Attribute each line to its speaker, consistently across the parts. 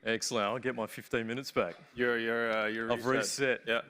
Speaker 1: Excellent. I'll get my 15 minutes back.
Speaker 2: You're
Speaker 1: I've reset.
Speaker 2: Yeah.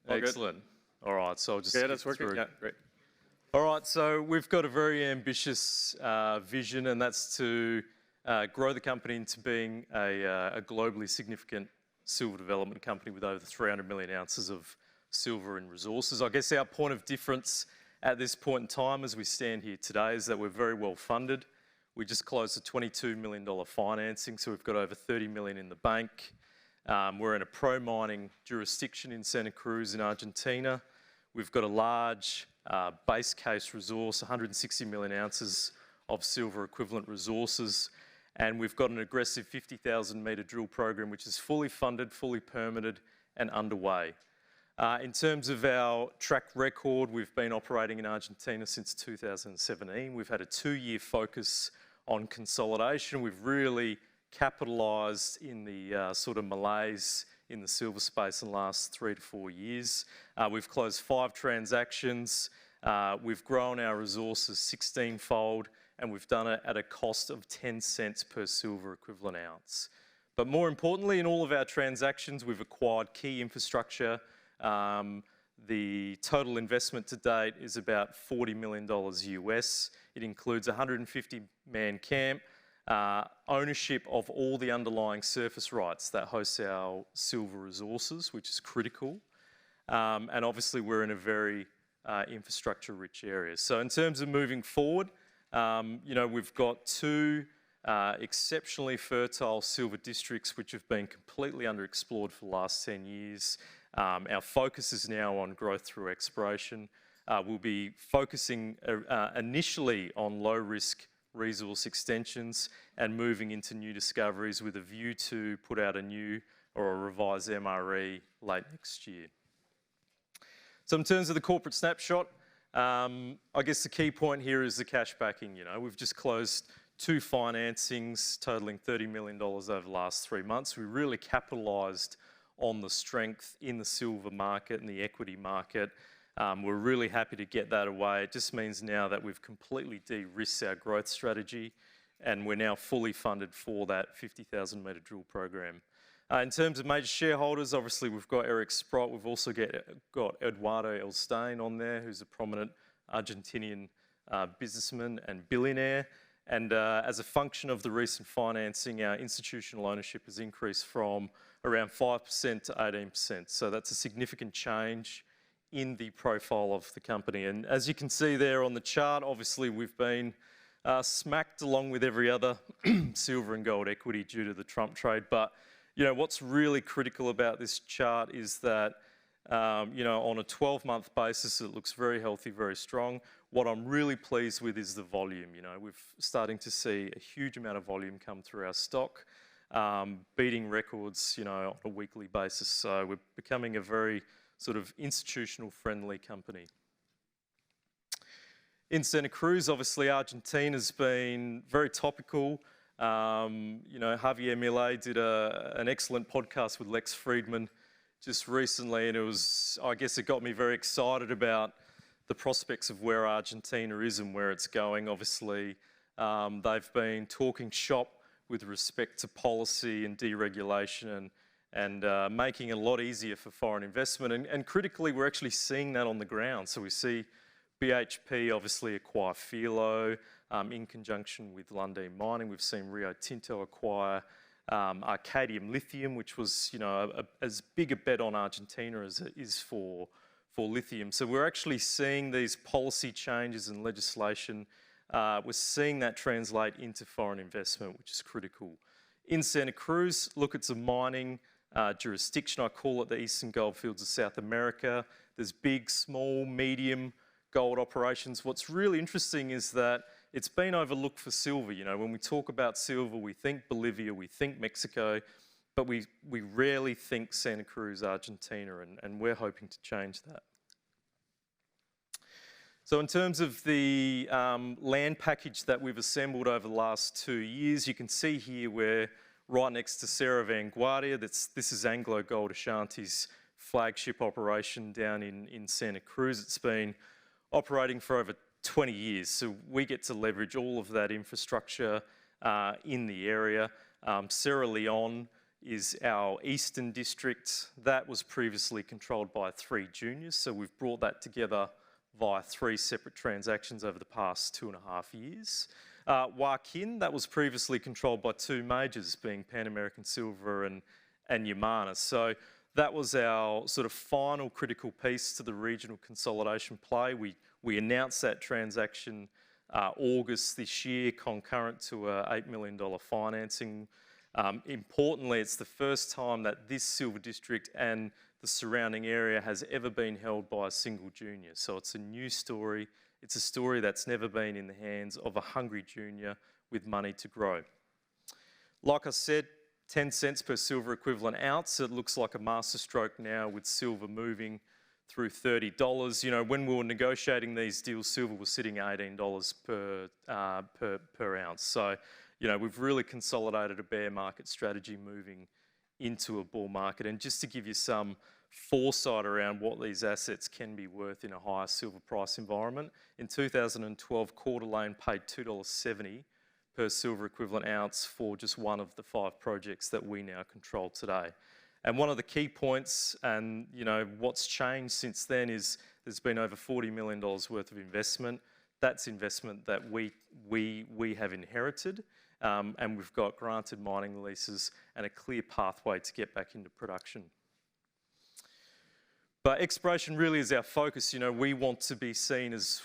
Speaker 2: All
Speaker 1: Excellent. All right, so I'll just
Speaker 2: Okay,
Speaker 1: skip
Speaker 2: that's working.
Speaker 1: through.
Speaker 2: Yeah, great.
Speaker 1: All right, so we've got a very ambitious vision, and that's to grow the company into being a globally significant silver development company with over 300 million ounces of silver in resources. I guess our point of difference at this point in time as we stand here today is that we're very well funded. We just closed a $22 million financing, so we've got over 30 million in the bank. We're in a pro-mining jurisdiction in Santa Cruz in Argentina. We've got a large base case resource, 160 million ounces of silver equivalent resources. And we've got an aggressive 50,000 metre drill program, which is fully funded, fully permitted and underway. In terms of our track record, we've been operating in Argentina since 2017. We've had a 2-year focus on consolidation. We've really capitalised in the sort of malaise in the silver space in the last 3 to 4 years. We've closed 5 transactions. We've grown our resources 16-fold, and we've done it at a cost of 10 cents per silver equivalent ounce. But more importantly, in all of our transactions, we've acquired key infrastructure. The total investment to date is about $40 million US. It includes a 150-man camp, ownership of all the underlying surface rights that host our silver resources, which is critical. And obviously we're in a very infrastructure-rich area. So in terms of moving forward, we've got 2 exceptionally fertile silver districts which have been completely underexplored for the last 10 years. Our focus is now on growth through exploration. We'll be focusing initially on low-risk resource extensions and moving into new discoveries with a view to put out a new or a revised MRE late next year. So in terms of the corporate snapshot, I guess the key point here is the cash backing. We've just closed 2 financings totaling $30 million over the last 3 months. We really capitalised on the strength in the silver market and the equity market. We're really happy to get that away. It just means now that we've completely de-risked our growth strategy and we're now fully funded for that 50,000 metre drill program. In terms of major shareholders, obviously we've got Eric Sprott. We've also got Eduardo Elstein on there, who's a prominent Argentinian businessman and billionaire. And as a function of the recent financing, our institutional ownership has increased from around 5% to 18%. So that's a significant change in the profile of the company. And as you can see there on the chart, obviously we've been smacked along with every other silver and gold equity due to the Trump trade. But what's really critical about this chart is that on a 12-month basis, it looks very healthy, very strong. What I'm really pleased with is the volume. We're starting to see a huge amount of volume come through our stock, beating records, on a weekly basis. So we're becoming a very sort of institutional-friendly company. In Santa Cruz, obviously, Argentina's been very topical. Javier Milei did an excellent podcast with Lex Friedman just recently, and it got me very excited about the prospects of where Argentina is and where it's going. Obviously, they've been talking shop with respect to policy and deregulation and making it a lot easier for foreign investment. And critically, we're actually seeing that on the ground. So we see BHP obviously acquire Filo in conjunction with Lundin Mining. We've seen Rio Tinto acquire Arcadium Lithium, which was as big a bet on Argentina as it is for lithium. So we're actually seeing these policy changes and legislation. We're seeing that translate into foreign investment, which is critical. In Santa Cruz, look, it's a mining jurisdiction. I call it the Eastern Goldfields of South America. There's big, small, medium gold operations. What's really interesting is that it's been overlooked for silver. When we talk about silver, we think Bolivia, we think Mexico, but we rarely think Santa Cruz, Argentina, and we're hoping to change that. So in terms of the land package that we've assembled over the last 2 years, you can see here we're right next to Serra Vanguardia. This is Anglo Gold Ashanti's flagship operation down in Santa Cruz. It's been operating for over 20 years, so we get to leverage all of that infrastructure in the area. Cerro León is our Eastern District. That was previously controlled by 3 juniors, so we've brought that together via 3 separate transactions over the past 2.5 years. Joaquin, that was previously controlled by 2 majors, being Pan American Silver and Yamana. So that was our sort of final critical piece to the regional consolidation play. We announced that transaction August this year, concurrent to a $8 million financing. Importantly, it's the first time that this silver district and the surrounding area has ever been held by a single junior. So it's a new story. It's a story that's never been in the hands of a hungry junior with money to grow. Like I said, 10 cents per silver equivalent ounce. It looks like a masterstroke now with silver moving through $30. You know, when we were negotiating these deals, silver was sitting at $18 per ounce. So, you know, we've really consolidated a bear market strategy moving into a bull market. And just to give you some foresight around what these assets can be worth in a higher silver price environment, in 2012, Coeur d'Alene paid $2.70 per silver equivalent ounce for just one of the 5 projects that we now control today. And one of the key points, and you know what's changed since then, is there's been over $40 million worth of investment. That's investment that we have inherited, and we've got granted mining leases and a clear pathway to get back into production. But exploration really is our focus. You know, we want to be seen as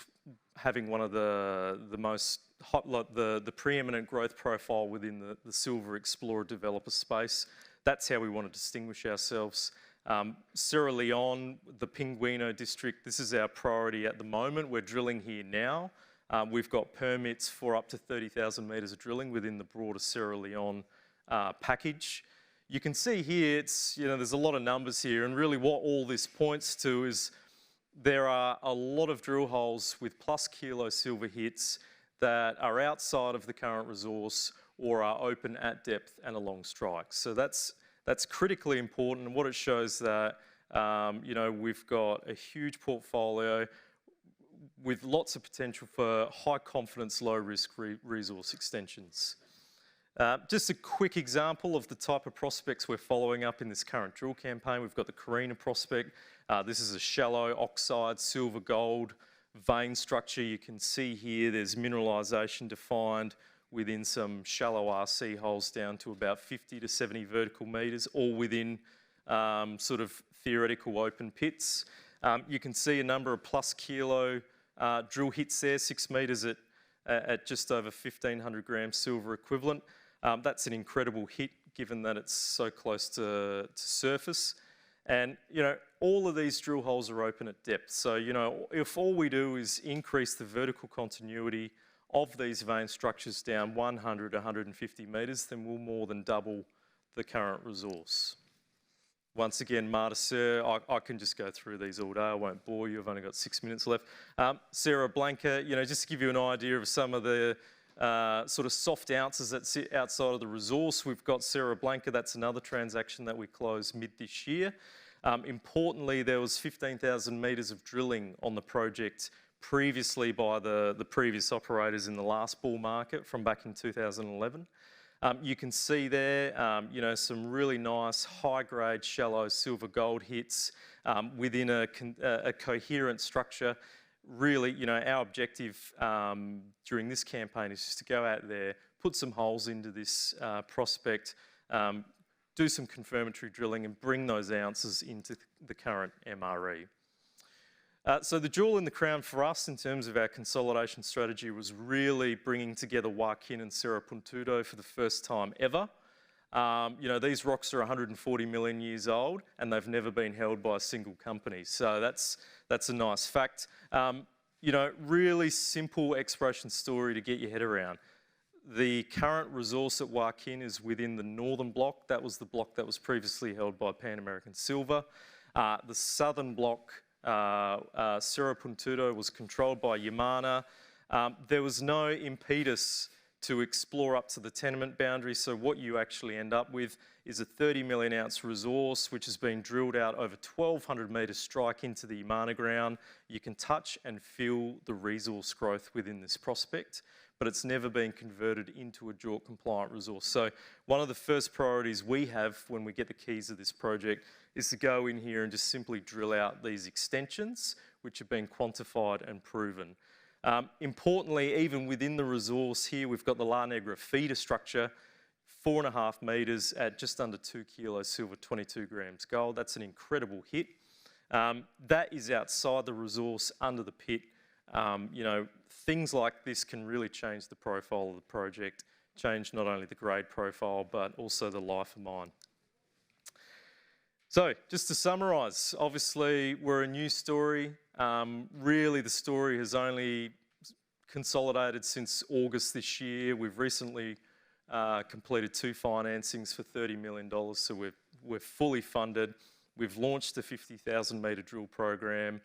Speaker 1: having one of the most hot, the preeminent growth profile within the silver explorer developer space. That's how we want to distinguish ourselves. Sierra Leone, the Pinguino district, this is our priority at the moment. We're drilling here now. We've got permits for up to 30,000 metres of drilling within the broader Sierra Leone package. You can see here, there's a lot of numbers here, and really what all this points to is there are a lot of drill holes with plus kilo silver hits that are outside of the current resource or are open at depth and along strike. So that's critically important, and what it shows that we've got a huge portfolio with lots of potential for high confidence, low risk resource extensions. Just a quick example of the type of prospects we're following up in this current drill campaign. We've got the Carina prospect. This is a shallow oxide silver gold vein structure. You can see here there's mineralisation defined within some shallow RC holes down to about 50 to 70 vertical metres, all within sort of theoretical open pits. You can see a number of plus kilo drill hits there, 6 metres at just over 1,500 grams silver equivalent. That's an incredible hit given that it's so close to surface. And, all of these drill holes are open at depth. So, if all we do is increase the vertical continuity of these vein structures down 100 to 150 metres, then we'll more than double the current resource. Once again, Marta, I can just go through these all day. I won't bore you. I've only got 6 minutes left. Serra Blanca, just to give you an idea of some of the sort of soft ounces that sit outside of the resource. We've got Serra Blanca. That's another transaction that we closed mid this year. Importantly, there was 15,000 metres of drilling on the project previously by the previous operators in the last bull market from back in 2011. You can see there, some really nice high-grade shallow silver gold hits within a coherent structure. Really, our objective during this campaign is just to go out there, put some holes into this prospect, do some confirmatory drilling and bring those ounces into the current MRE. So the jewel in the crown for us in terms of our consolidation strategy was really bringing together Joaquin and Cerro Puntudo for the first time ever. These rocks are 140 million years old and they've never been held by a single company. So that's a nice fact. Really simple exploration story to get your head around. The current resource at Joaquin is within the northern block. That was the block that was previously held by Pan American Silver. The southern block, Cerro Puntudo, was controlled by Yamana. There was no impetus to explore up to the tenement boundary, so what you actually end up with is a 30 million ounce resource which has been drilled out over 1,200 metres strike into the Yamana ground. You can touch and feel the resource growth within this prospect. but it's never been converted into a JORC compliant resource. So one of the first priorities we have when we get the keys of this project is to go in here and just simply drill out these extensions, which have been quantified and proven. Importantly, even within the resource here, we've got the La Negra feeder structure, 4.5 metres at just under 2 kilos silver, 22 grams gold. That's an incredible hit. That is outside the resource, under the pit. You know, things like this can really change the profile of the project, change not only the grade profile, but also the life of mine. So, just to summarise, obviously we're a new story. Really the story has only consolidated since August this year. We've recently completed 2 financings for $30 million, so we're fully funded. We've launched a 50,000 metre drill program.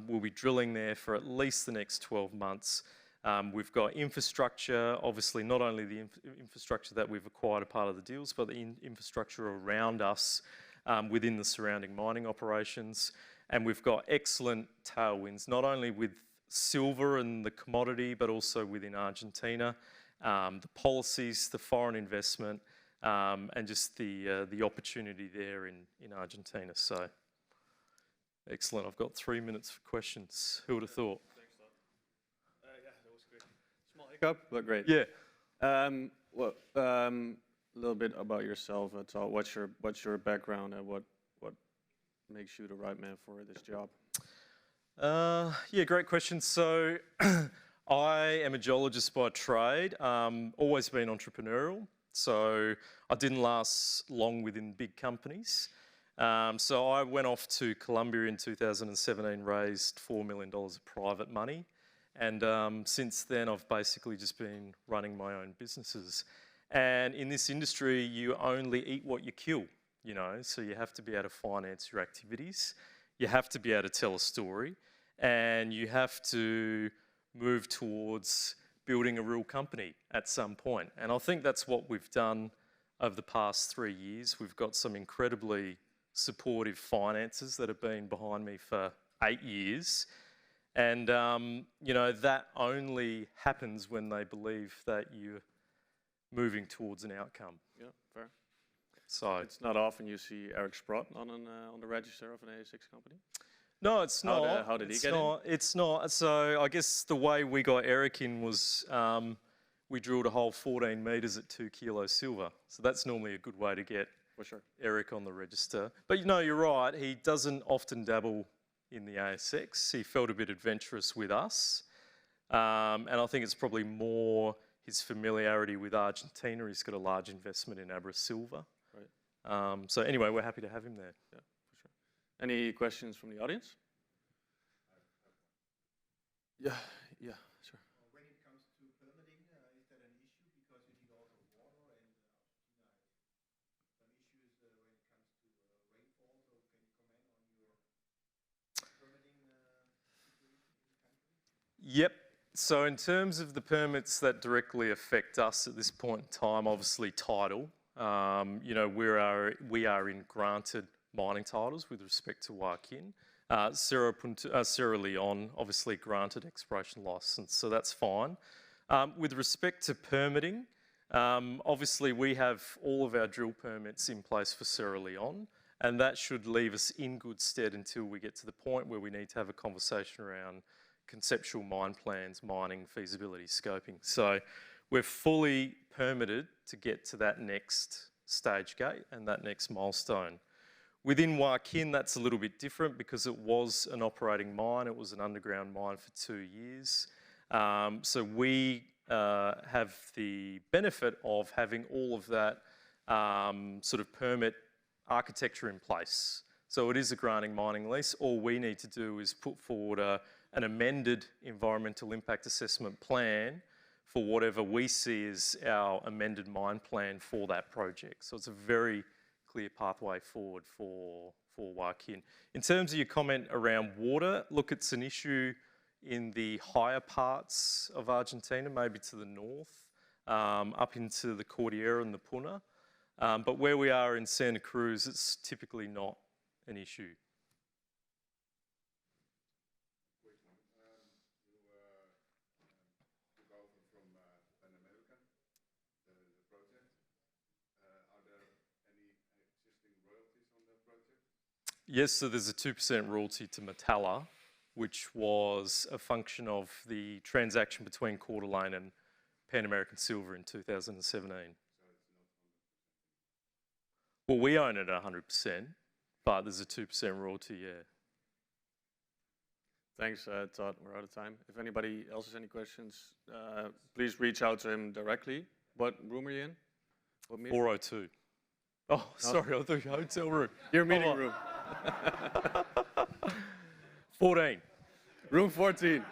Speaker 1: We'll be drilling there for at least the next 12 months. We've got infrastructure, obviously not only the infrastructure that we've acquired a part of the deals, but the infrastructure around us within the surrounding mining operations. And we've got excellent tailwinds, not only with silver and the commodity, but also within Argentina. The policies, the foreign investment, and just the opportunity there in Argentina. So, excellent. I've got 3 minutes for questions. Who would have thought?
Speaker 2: Thanks, Todd. Yeah, that was great. Small hiccup, but great.
Speaker 1: Yeah.
Speaker 2: Well, a little bit about yourself. Todd. What's your background and what makes you the right man for this job?
Speaker 1: Yeah, great question. So, I am a geologist by trade. Always been entrepreneurial. So I didn't last long within big companies. So I went off to Colombia in 2017, raised $4 million of private money. And since then, I've basically just been running my own businesses. And in this industry, you only eat what you kill, you know, so you have to be able to finance your activities. You have to be able to tell a story, and you have to move towards building a real company at some point. And I think that's what we've done over the past 3 years. We've got some incredibly supportive finances that have been behind me for 8 years. And, you know, that only happens when they believe that you're moving towards an outcome.
Speaker 2: Yeah, fair.
Speaker 1: So
Speaker 2: It's not often you see Eric Sprott on the register of an ASX company.
Speaker 1: no, it's not.
Speaker 2: How did he
Speaker 1: It's
Speaker 2: get
Speaker 1: not. It's not. So I guess the way we got Eric in was we drilled a hole 14 metres at 2 kilos silver. So that's normally a good way to get
Speaker 2: For sure.
Speaker 1: Eric on the register. But you know, you're right. He doesn't often dabble in the ASX. He felt a bit adventurous with us. And I think it's probably more his familiarity with Argentina. He's got a large investment in Abra Silver.
Speaker 2: Right.
Speaker 1: So anyway, we're happy to have him there.
Speaker 2: Yeah, for sure. Any questions from the audience? Yeah, sure.
Speaker 3: When it comes to permitting, is that an issue? Because you need also water, and Argentina has some issues when it comes to rainfall. So can you comment on your permitting situation in the country?
Speaker 1: Yep. So in terms of the permits that directly affect us at this point in time, obviously tidal. You know, we are in granted mining titles with respect to Joaquin. Sierra Leone obviously granted exploration license, so that's fine. With respect to permitting, obviously we have all of our drill permits in place for Sierra Leone, and that should leave us in good stead until we get to the point where we need to have a conversation around conceptual mine plans, mining, feasibility, scoping. So we're fully permitted to get to that next stage gate and that next milestone. Within Joaquin, that's a little bit different because it was an operating mine. It was an underground mine for 2 years. So we have the benefit of having all of that sort of permit architecture in place. So it is a granting mining lease. All we need to do is put forward an amended environmental impact assessment plan for whatever we see as our amended mine plan for that project. So it's a very clear pathway forward for Joaquin. In terms of your comment around water, look, it's an issue in the higher parts of Argentina, maybe to the north, up into the Cordillera and the Puna. But where we are in Santa Cruz, it's typically not an issue.
Speaker 3: You go from
Speaker 4: project. Are there any existing royalties on that project?
Speaker 1: Yes, so there's a 2% royalty to Metalla, which was a function of the transaction between Coeur d'Alene and Pan American Silver in 2017. Well, we own it 100%, but there's a 2% royalty, yeah.
Speaker 2: Thanks, Todd. We're out of time. If anybody else has any questions, please reach out to him directly. What room are you in? What meeting?
Speaker 1: 402. Oh, sorry, I thought you hotel room.
Speaker 2: Your meeting room.
Speaker 1: 14.
Speaker 2: Room 14.